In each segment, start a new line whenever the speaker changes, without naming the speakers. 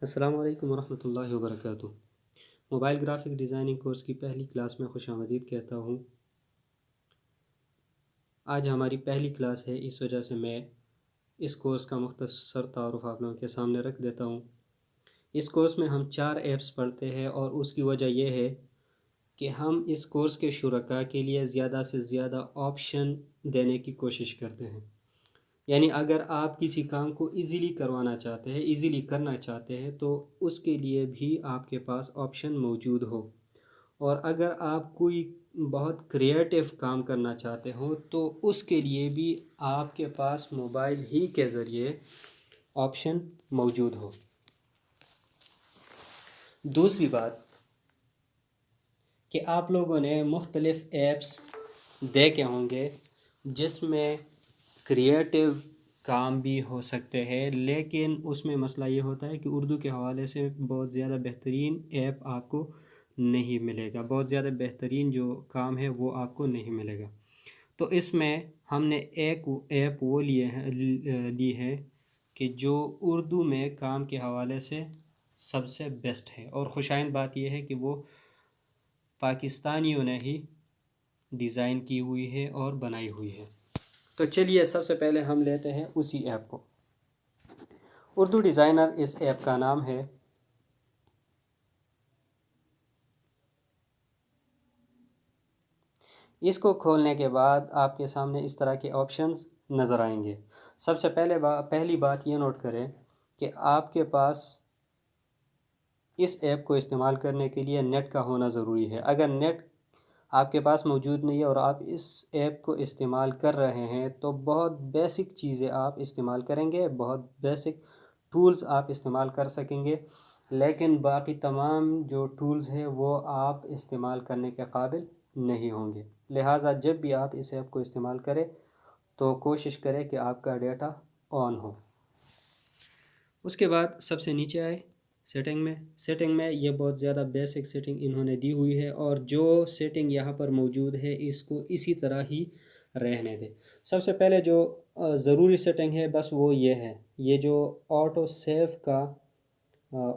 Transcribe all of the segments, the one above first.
अस्सलाम वालेकुम वरहमतुल्लाहि वबरकातुहू। मोबाइल ग्राफिक डिज़ाइनिंग कोर्स की पहली क्लास में खुशामदीद कहता हूँ। आज हमारी पहली क्लास है, इस वजह से मैं इस कोर्स का मुख्तसर तारुफ़ आप लोगों के सामने रख देता हूँ। इस कोर्स में हम 4 ऐप्स पढ़ते हैं और उसकी वजह यह है कि हम इस कोर्स के शुरका के लिए ज़्यादा से ज़्यादा ऑप्शन देने की कोशिश करते हैं। यानी अगर आप किसी काम को इजीली करवाना चाहते हैं, इजीली करना चाहते हैं, तो उसके लिए भी आपके पास ऑप्शन मौजूद हो। और अगर आप कोई बहुत क्रिएटिव काम करना चाहते हो तो उसके लिए भी आपके पास मोबाइल ही के ज़रिए ऑप्शन मौजूद हो। दूसरी बात कि आप लोगों ने मुख्तलिफ़ ऐप्स देखे होंगे जिसमें क्रिएटिव काम भी हो सकते हैं, लेकिन उसमें मसला ये होता है कि उर्दू के हवाले से बहुत ज़्यादा बेहतरीन ऐप आपको नहीं मिलेगा, बहुत ज़्यादा बेहतरीन जो काम है वो आपको नहीं मिलेगा। तो इसमें हमने एक ऐप वो ली है कि जो उर्दू में काम के हवाले से सबसे बेस्ट है, और खुशाइंद बात यह है कि वो पाकिस्तानियों ने ही डिज़ाइन की हुई है और बनाई हुई है। तो चलिए सबसे पहले हम लेते हैं उसी ऐप को। उर्दू डिज़ाइनर इस ऐप का नाम है। इसको खोलने के बाद आपके सामने इस तरह के ऑप्शंस नज़र आएंगे। सबसे पहली बात ये नोट करें कि आपके पास इस ऐप को इस्तेमाल करने के लिए नेट का होना ज़रूरी है। अगर नेट आपके पास मौजूद नहीं है और आप इस ऐप को इस्तेमाल कर रहे हैं तो बहुत बेसिक चीज़ें आप इस्तेमाल करेंगे, बहुत बेसिक टूल्स आप इस्तेमाल कर सकेंगे, लेकिन बाकी तमाम जो टूल्स हैं वो आप इस्तेमाल करने के काबिल नहीं होंगे। लिहाजा जब भी आप इस ऐप को इस्तेमाल करें तो कोशिश करें कि आपका डेटा ऑन हो। उसके बाद सबसे नीचे आए सेटिंग में ये बहुत ज़्यादा बेसिक सेटिंग इन्होंने दी हुई है, और जो सेटिंग यहाँ पर मौजूद है इसको इसी तरह ही रहने दें। सबसे पहले जो ज़रूरी सेटिंग है बस वो ये है, ये जो ऑटो सेव का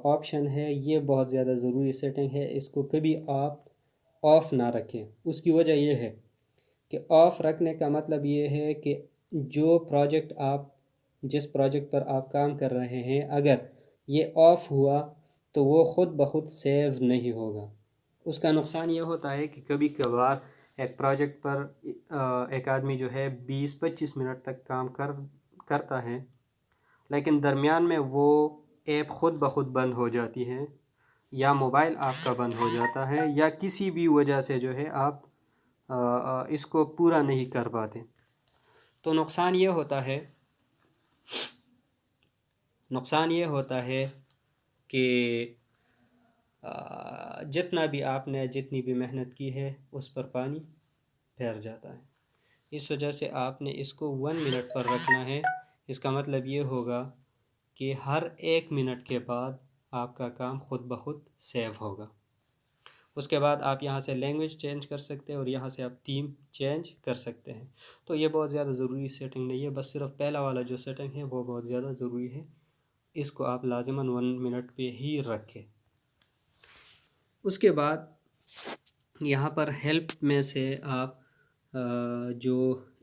ऑप्शन है ये बहुत ज़्यादा ज़रूरी सेटिंग है। इसको कभी आप ऑफ़ ना रखें। उसकी वजह यह है कि ऑफ़ रखने का मतलब ये है कि जिस प्रोजेक्ट पर आप काम कर रहे हैं, अगर ये ऑफ़ हुआ तो वो ख़ुद ब खुद सेव नहीं होगा। उसका नुकसान ये होता है कि कभी कभार एक प्रोजेक्ट पर एक आदमी जो है 20-25 मिनट तक काम करता है, लेकिन दरमियान में वो ऐप ख़ुद ब खुद बंद हो जाती है, या मोबाइल आपका बंद हो जाता है, या किसी भी वजह से जो है आप इसको पूरा नहीं कर पाते। तो नुकसान ये होता है कि जितनी भी मेहनत की है उस पर पानी फेर जाता है। इस वजह से आपने इसको 1 मिनट पर रखना है। इसका मतलब ये होगा कि हर 1 मिनट के बाद आपका काम खुद ब खुद सेव होगा। उसके बाद आप यहाँ से लैंग्वेज चेंज कर सकते हैं और यहाँ से आप थीम चेंज कर सकते हैं। तो ये बहुत ज़्यादा ज़रूरी सेटिंग नहीं है, बस सिर्फ पहला वाला जो सेटिंग है वो बहुत ज़्यादा ज़रूरी है। इसको आप लाज़िमन 1 मिनट पे ही रखें। उसके बाद यहाँ पर हेल्प में से आप जो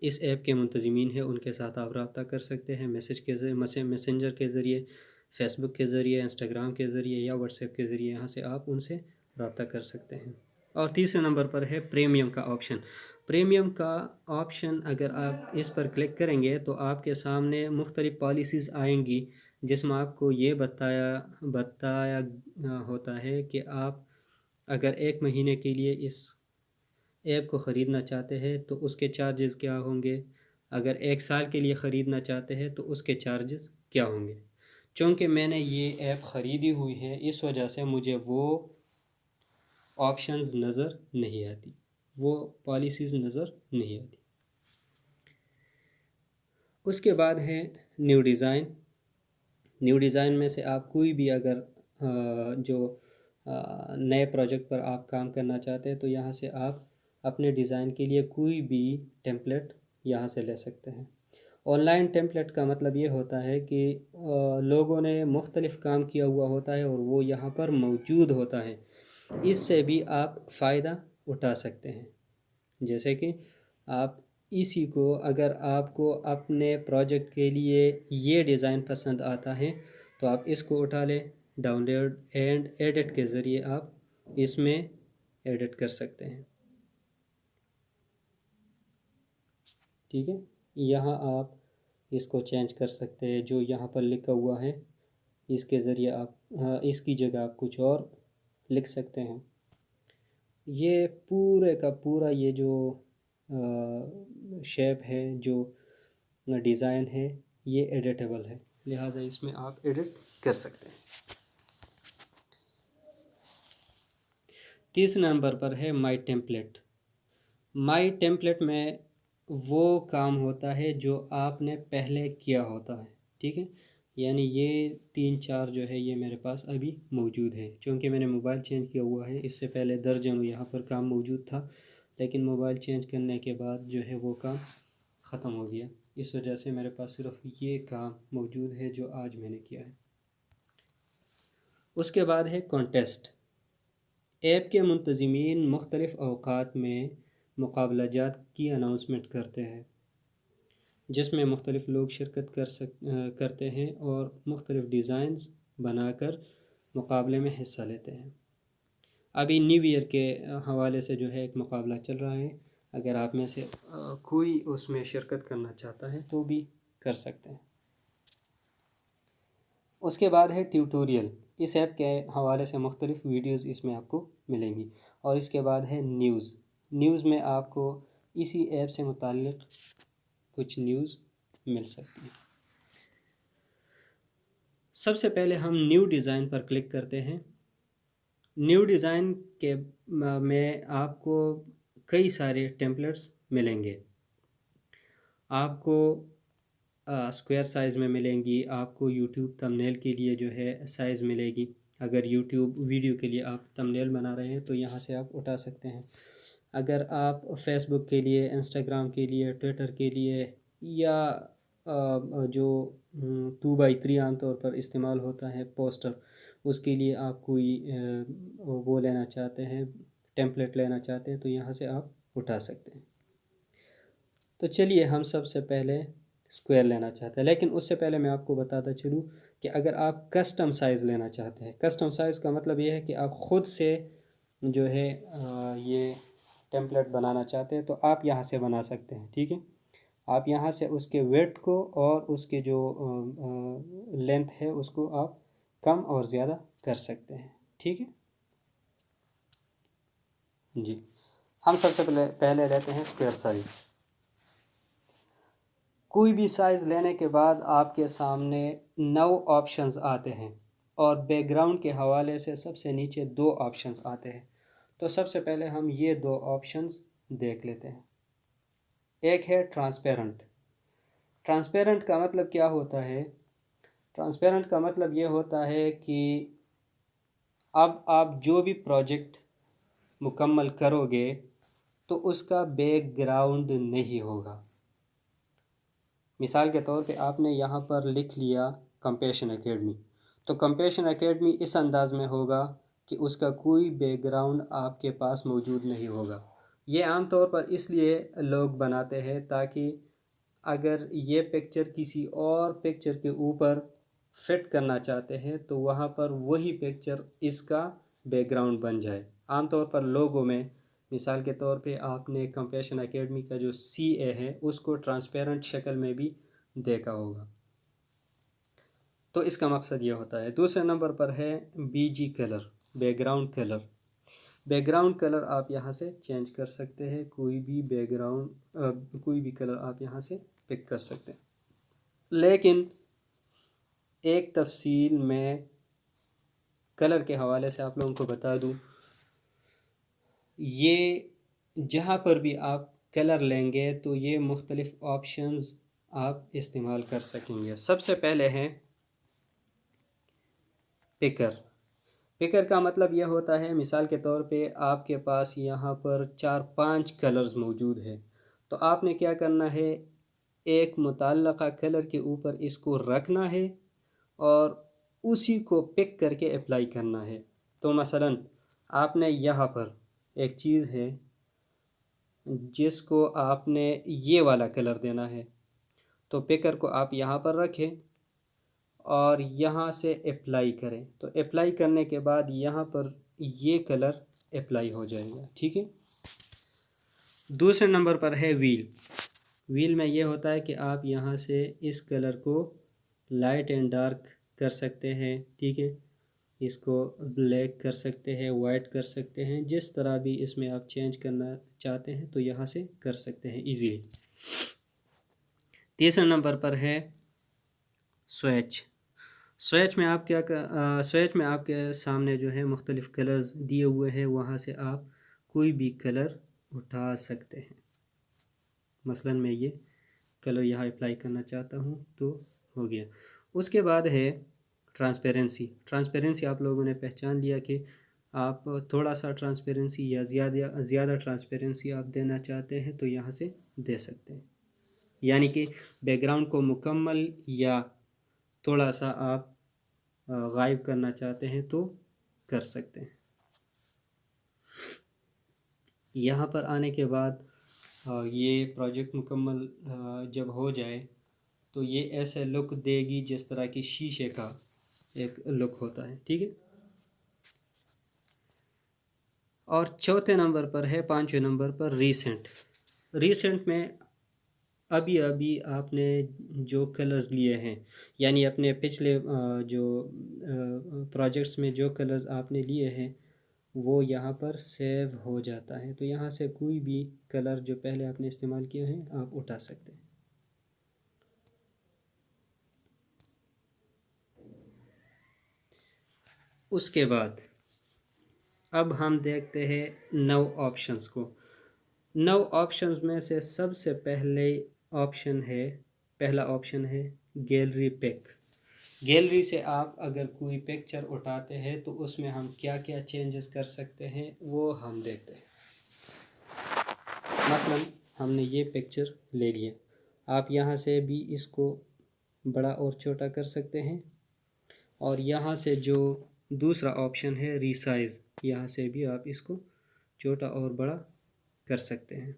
इस ऐप के मुंतज़मीन हैं उनके साथ आप रब्ता कर सकते हैं, मैसेंजर के ज़रिए, फ़ेसबुक के ज़रिए, इंस्टाग्राम के ज़रिए या व्हाट्सएप के ज़रिए। यहाँ से आप उनसे रब्ता कर सकते हैं। और तीसरे नंबर पर है प्रीमियम का ऑप्शन। प्रीमियम का ऑप्शन अगर आप इस पर क्लिक करेंगे तो आपके सामने मुख्तलिफ़ पॉलिसीज़ आएंगी जिसमें आपको ये बताया होता है कि आप अगर 1 महीने के लिए इस ऐप को ख़रीदना चाहते हैं तो उसके चार्जेस क्या होंगे, अगर 1 साल के लिए ख़रीदना चाहते हैं तो उसके चार्जेस क्या होंगे। चूँकि मैंने ये ऐप ख़रीदी हुई है इस वजह से मुझे वो ऑप्शंस नज़र नहीं आती, वो पॉलिसीज़ नज़र नहीं आती। उसके बाद है न्यू डिज़ाइन में से आप कोई भी अगर जो नए प्रोजेक्ट पर आप काम करना चाहते हैं तो यहाँ से आप अपने डिज़ाइन के लिए कोई भी टेम्पलेट यहाँ से ले सकते हैं। ऑनलाइन टेम्पलेट का मतलब ये होता है कि लोगों ने मुख्तलिफ़ काम किया हुआ होता है और वो यहाँ पर मौजूद होता है। इससे भी आप फ़ायदा उठा सकते हैं। जैसे कि आप इसी को, अगर आपको अपने प्रोजेक्ट के लिए ये डिज़ाइन पसंद आता है तो आप इसको उठा लें, डाउनलोड एंड एडिट के ज़रिए आप इसमें एडिट कर सकते हैं। ठीक है, यहाँ आप इसको चेंज कर सकते हैं। जो यहाँ पर लिखा हुआ है इसके ज़रिए आप इसकी जगह आप कुछ और लिख सकते हैं। ये पूरे का पूरा ये जो शेप है, जो डिज़ाइन है, ये एडिटेबल है, लिहाजा इसमें आप एडिट कर सकते हैं। तीसरे नंबर पर है माई टेम्पलेट। माई टेम्पलेट में वो काम होता है जो आपने पहले किया होता है। ठीक है, यानी ये 3-4 जो है ये मेरे पास अभी मौजूद है। चूँकि मैंने मोबाइल चेंज किया हुआ है, इससे पहले दर्जनों यहाँ पर काम मौजूद था, लेकिन मोबाइल चेंज करने के बाद जो है वो काम ख़त्म हो गया। इस वजह से मेरे पास सिर्फ ये काम मौजूद है जो आज मैंने किया है। उसके बाद है कॉन्टेस्ट। ऐप के मुंतज़मीन मुख्तलिफ़ अवकात में मुकाबलाजात की अनाउंसमेंट करते हैं, जिसमें मुख्तलिफ़ लोग शिरकत करते हैं और मुख्तलिफ़ डिज़ाइंस बनाकर मुकाबले में हिस्सा लेते हैं। अभी न्यू ईयर के हवाले से जो है एक मुकाबला चल रहा है, अगर आप में से कोई उसमें शिरकत करना चाहता है तो भी कर सकते हैं। उसके बाद है ट्यूटोरियल। इस ऐप के हवाले से मुख्तलिफ़ वीडियोज़ इसमें आपको मिलेंगी। और इसके बाद है न्यूज़। न्यूज़ में आपको इसी ऐप से मुताल्लिक़ कुछ न्यूज़ मिल सकती है। सबसे पहले हम न्यू डिज़ाइन पर क्लिक करते हैं। न्यू डिज़ाइन के में आपको कई सारे टेम्पलेट्स मिलेंगे। आपको स्क्वायर साइज़ में मिलेंगी, आपको यूट्यूब थंबनेल के लिए जो है साइज़ मिलेगी। अगर यूट्यूब वीडियो के लिए आप थंबनेल बना रहे हैं तो यहाँ से आप उठा सकते हैं। अगर आप फेसबुक के लिए, इंस्टाग्राम के लिए, ट्विटर के लिए या जो 2x3 आमतौर पर इस्तेमाल होता है पोस्टर, उसके लिए आप कोई वो लेना चाहते हैं, टेम्पलेट लेना चाहते हैं तो यहाँ से आप उठा सकते हैं। तो चलिए हम सबसे पहले स्क्वायर लेना चाहते हैं, लेकिन उससे पहले मैं आपको बताता चलूँ कि अगर आप कस्टम साइज़ लेना चाहते हैं, कस्टम साइज़ का मतलब ये है कि आप ख़ुद से जो है ये टेम्पलेट बनाना चाहते हैं तो आप यहाँ से बना सकते हैं। ठीक है, आप यहाँ से उसके विड्थ को और उसके जो लेंथ है उसको आप कम और ज़्यादा कर सकते हैं। ठीक है जी, हम सबसे पहले लेते हैं स्क्वायर साइज़। कोई भी साइज़ लेने के बाद आपके सामने 9 ऑप्शंस आते हैं और बैकग्राउंड के हवाले से सबसे नीचे 2 ऑप्शंस आते हैं। तो सबसे पहले हम ये 2 ऑप्शंस देख लेते हैं। एक है ट्रांसपेरेंट। ट्रांसपेरेंट का मतलब क्या होता है? ट्रांसपेरेंट का मतलब ये होता है कि अब आप जो भी प्रोजेक्ट मुकम्मल करोगे तो उसका बैकग्राउंड नहीं होगा। मिसाल के तौर पे आपने यहाँ पर लिख लिया कंपैशन एकेडमी, तो कंपैशन एकेडमी इस अंदाज़ में होगा कि उसका कोई बैकग्राउंड आपके पास मौजूद नहीं होगा। ये आम तौर पर इसलिए लोग बनाते हैं ताकि अगर ये पिक्चर किसी और पिक्चर के ऊपर फिट करना चाहते हैं तो वहाँ पर वही पिक्चर इसका बैकग्राउंड बन जाए। आम तौर पर लोगों में, मिसाल के तौर पे आपने कंपैशन एकेडमी का जो CA है उसको ट्रांसपेरेंट शक्ल में भी देखा होगा, तो इसका मकसद ये होता है। दूसरे नंबर पर है BG colour, background colour. Background colour आप यहाँ से चेंज कर सकते हैं, कोई भी बैकग्राउंड कोई भी कलर आप यहाँ से पिक कर सकते हैं। लेकिन एक तफसील मैं कलर के हवाले से आप लोगों को बता दूँ, ये जहाँ पर भी आप कलर लेंगे तो ये मुख्तलिफ़ ऑप्शंस आप इस्तेमाल कर सकेंगे। सबसे पहले हैं पिकर। पिकर का मतलब यह होता है, मिसाल के तौर पे आपके पास यहाँ पर 4-5 कलर्स मौजूद है, तो आपने क्या करना है, एक मुतल्लका कलर के ऊपर इसको रखना है और उसी को पिक करके अप्लाई करना है। तो मसलन आपने यहाँ पर एक चीज़ है जिसको आपने ये वाला कलर देना है, तो पिकर को आप यहाँ पर रखें और यहाँ से अप्लाई करें। तो अप्लाई करने के बाद यहाँ पर ये कलर अप्लाई हो जाएगा, ठीक है। दूसरे नंबर पर है व्हील। व्हील में ये होता है कि आप यहाँ से इस कलर को लाइट एंड डार्क कर सकते हैं, ठीक है। इसको ब्लैक कर सकते हैं, वाइट कर सकते हैं, जिस तरह भी इसमें आप चेंज करना चाहते हैं तो यहाँ से कर सकते हैं इजीली। तीसरे नंबर पर है स्विच। स्विच में आप स्विच में आपके सामने जो है मुख्तलिफ़ कलर्स दिए हुए हैं, वहाँ से आप कोई भी कलर उठा सकते हैं। मसलन मैं ये कलर यहाँ अप्लाई करना चाहता हूँ तो हो गया। उसके बाद है ट्रांसपेरेंसी। ट्रांसपेरेंसी आप लोगों ने पहचान लिया कि आप थोड़ा सा ट्रांसपेरेंसी या ज़्यादा ट्रांसपेरेंसी आप देना चाहते हैं तो यहाँ से दे सकते हैं। यानी कि बैकग्राउंड को मुकम्मल या थोड़ा सा आप गायब करना चाहते हैं तो कर सकते हैं। यहाँ पर आने के बाद ये प्रोजेक्ट मुकम्मल जब हो जाए तो ये ऐसे लुक देगी जिस तरह की शीशे का एक लुक होता है, ठीक है। और चौथे नंबर पर है, पांचवें नंबर पर रीसेंट। रीसेंट में अभी अभी आपने जो कलर्स लिए हैं, यानी अपने पिछले जो प्रोजेक्ट्स में जो कलर्स आपने लिए हैं वो यहाँ पर सेव हो जाता है। तो यहाँ से कोई भी कलर जो पहले आपने इस्तेमाल किए हैं आप उठा सकते हैं। उसके बाद अब हम देखते हैं 9 ऑप्शंस को। 9 ऑप्शंस में से सबसे पहला ऑप्शन है गैलरी पिक। गैलरी से आप अगर कोई पिक्चर उठाते हैं तो उसमें हम क्या क्या चेंजेस कर सकते हैं वो हम देखते हैं। मसलन हमने ये पिक्चर ले लिया, आप यहाँ से भी इसको बड़ा और छोटा कर सकते हैं और यहाँ से जो दूसरा ऑप्शन है रीसाइज़, यहाँ से भी आप इसको छोटा और बड़ा कर सकते हैं।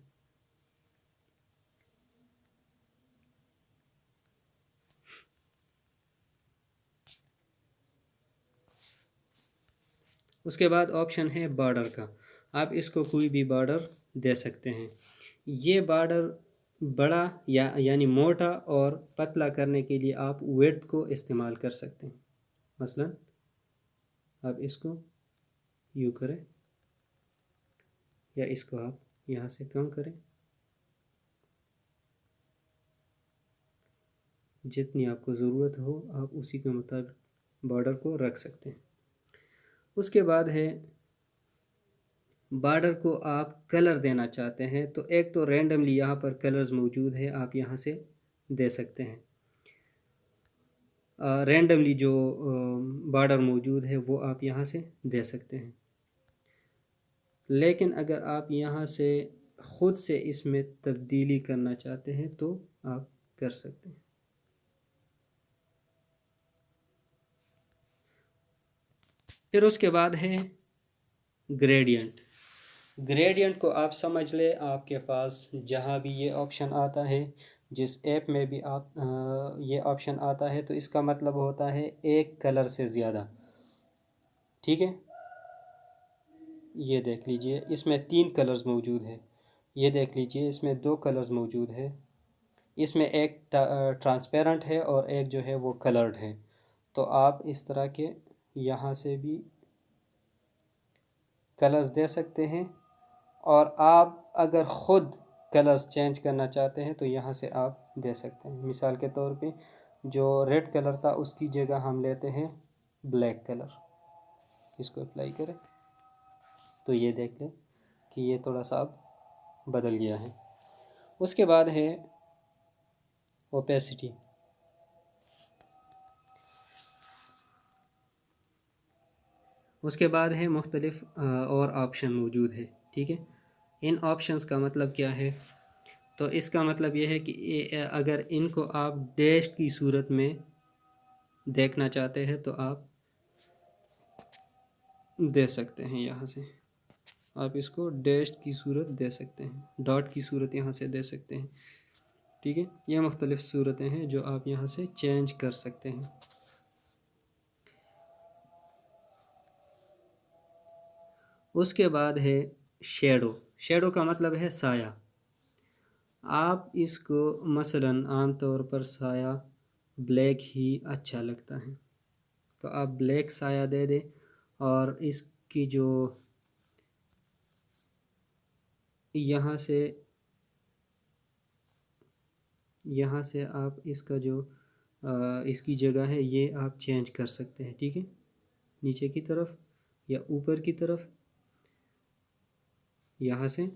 उसके बाद ऑप्शन है बॉर्डर का। आप इसको कोई भी बॉर्डर दे सकते हैं। ये बॉर्डर बड़ा यानी मोटा और पतला करने के लिए आप विड्थ को इस्तेमाल कर सकते हैं। मसलन आप इसको यूँ करें या इसको आप यहाँ से कम करें, जितनी आपको ज़रूरत हो आप उसी के मुताबिक बॉर्डर को रख सकते हैं। उसके बाद है बॉर्डर को आप कलर देना चाहते हैं तो एक तो रैंडमली यहाँ पर कलर्स मौजूद है, आप यहाँ से दे सकते हैं। रैंडमली जो बॉर्डर मौजूद है वो आप यहाँ से दे सकते हैं। लेकिन अगर आप यहाँ से ख़ुद से इसमें तब्दीली करना चाहते हैं तो आप कर सकते हैं। फिर उसके बाद है ग्रेडियंट। ग्रेडियंट को आप समझ ले, आपके पास जहाँ भी ये ऑप्शन आता है, जिस ऐप में भी आप ये ऑप्शन आता है तो इसका मतलब होता है एक कलर से ज़्यादा, ठीक है। ये देख लीजिए इसमें 3 कलर्स मौजूद है। ये देख लीजिए इसमें 2 कलर्स मौजूद है। इसमें एक ट्रांसपेरेंट है और एक जो है वो कलर्ड है। तो आप इस तरह के यहाँ से भी कलर्स दे सकते हैं और आप अगर ख़ुद कलर्स चेंज करना चाहते हैं तो यहाँ से आप दे सकते हैं। मिसाल के तौर पे जो रेड कलर था उसकी जगह हम लेते हैं ब्लैक कलर, इसको अप्लाई करें तो ये देख लें कि ये थोड़ा सा अब बदल गया है। उसके बाद है ओपेसिटी। उसके बाद है मुख्तलिफ़ और ऑप्शन मौजूद है, ठीक है। इन ऑप्शंस का मतलब क्या है, तो इसका मतलब ये है कि अगर इनको आप डैश की सूरत में देखना चाहते हैं तो आप दे सकते हैं, यहाँ से आप इसको डैश की सूरत दे सकते हैं, डॉट की सूरत यहाँ से दे सकते हैं। ठीक है, ये मुख्तलिफ़ सूरतें हैं जो आप यहाँ से चेंज कर सकते हैं। उसके बाद है शेडो। शेडो का मतलब है साया। आप इसको मसलन आम तौर पर साया ब्लैक ही अच्छा लगता है, तो आप ब्लैक साया दे दें और इसकी जो यहाँ से आप इसका जो इसकी जगह है ये आप चेंज कर सकते हैं। ठीक है, नीचे की तरफ या ऊपर की तरफ यहाँ से,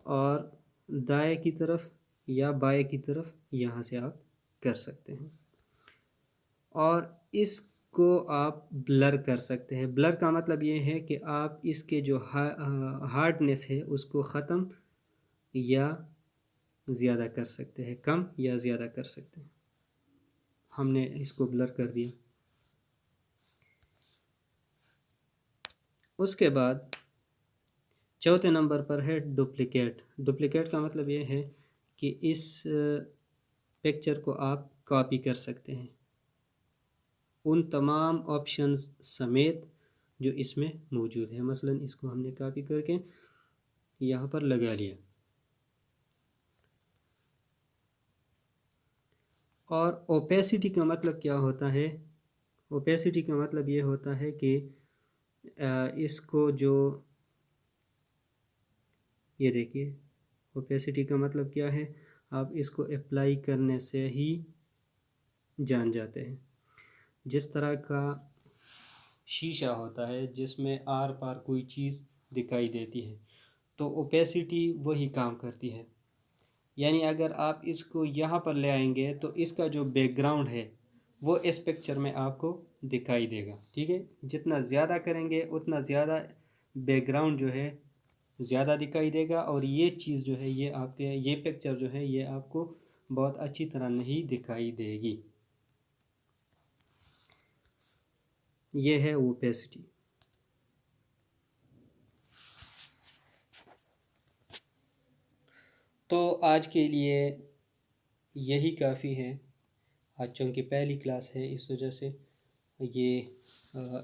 और दाएं की तरफ या बाएं की तरफ यहाँ से आप कर सकते हैं। और इसको आप ब्लर कर सकते हैं। ब्लर का मतलब ये है कि आप इसके जो हार्डनेस है उसको ख़त्म या ज़्यादा कर सकते हैं, कम या ज़्यादा कर सकते हैं। हमने इसको ब्लर कर दिया। उसके बाद चौथे नंबर पर है डुप्लिकेट। डुप्लिकेट का मतलब ये है कि इस पिक्चर को आप कॉपी कर सकते हैं उन तमाम ऑप्शंस समेत जो इसमें मौजूद है। मसलन इसको हमने कॉपी करके यहाँ पर लगा लिया। और ओपेसिटी का मतलब क्या होता है? ओपेसिटी का मतलब ये होता है कि इसको जो ये देखिए, ओपेसिटी का मतलब क्या है, आप इसको अप्लाई करने से ही जान जाते हैं। जिस तरह का शीशा होता है जिसमें आर पार कोई चीज़ दिखाई देती है, तो ओपेसिटी वही काम करती है। यानी अगर आप इसको यहाँ पर ले आएंगे तो इसका जो बैकग्राउंड है वो इस पिक्चर में आपको दिखाई देगा। ठीक है, जितना ज़्यादा करेंगे उतना ज़्यादा बैकग्राउंड जो है ज़्यादा दिखाई देगा, और ये चीज़ जो है ये आपके ये पिक्चर जो है ये आपको बहुत अच्छी तरह नहीं दिखाई देगी। ये है ओपेसिटी। तो आज के लिए यही काफ़ी है। आज चूँकि पहली क्लास है इस वजह से ये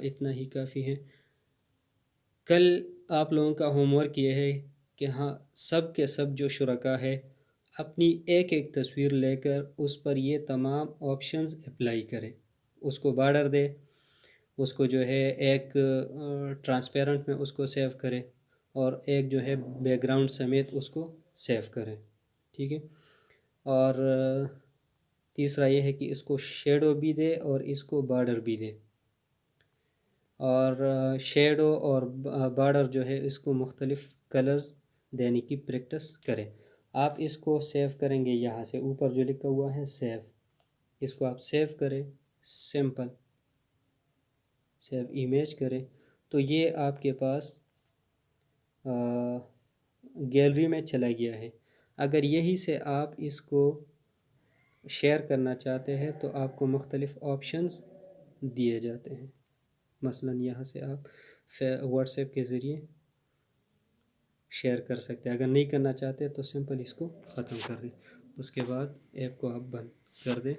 इतना ही काफ़ी है। कल आप लोगों का होमवर्क ये है कि हाँ, सब के सब जो शुरका है अपनी एक एक तस्वीर लेकर उस पर ये तमाम ऑप्शंस अप्लाई करें, उसको बॉर्डर दे, उसको जो है एक ट्रांसपेरेंट में उसको सेव करें, और एक जो है बैकग्राउंड समेत उसको सेव करें। ठीक है, और तीसरा ये है कि इसको शेडो भी दे और इसको बॉर्डर भी दे, और शेडो और बॉर्डर जो है इसको मुख्तलिफ़ कलर्स देने की प्रैक्टिस करें। आप इसको सेव करेंगे यहाँ से ऊपर जो लिखा हुआ है सेव, इसको आप सेव करें, सिंपल सेव इमेज करें, तो ये आपके पास गैलरी में चला गया है। अगर यही से आप इसको शेयर करना चाहते हैं तो आपको मुख्तलिफ़ ऑप्शंस दिए जाते हैं। मसलन यहाँ से आप व्हाट्सएप के ज़रिए शेयर कर सकते हैं। अगर नहीं करना चाहते तो सिंपल इसको ख़त्म कर दें। उसके बाद ऐप को आप बंद कर दें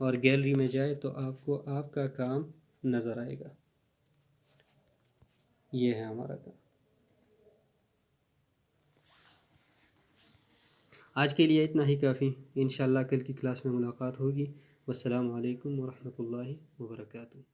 और गैलरी में जाए तो आपको आपका काम नज़र आएगा। ये है हमारा काम। आज के लिए इतना ही काफ़ी। इंशाअल्लाह कल की क्लास में मुलाकात होगी। वस्सलामु अलैकुम वरहमतुल्लाहि वबरकातुहू।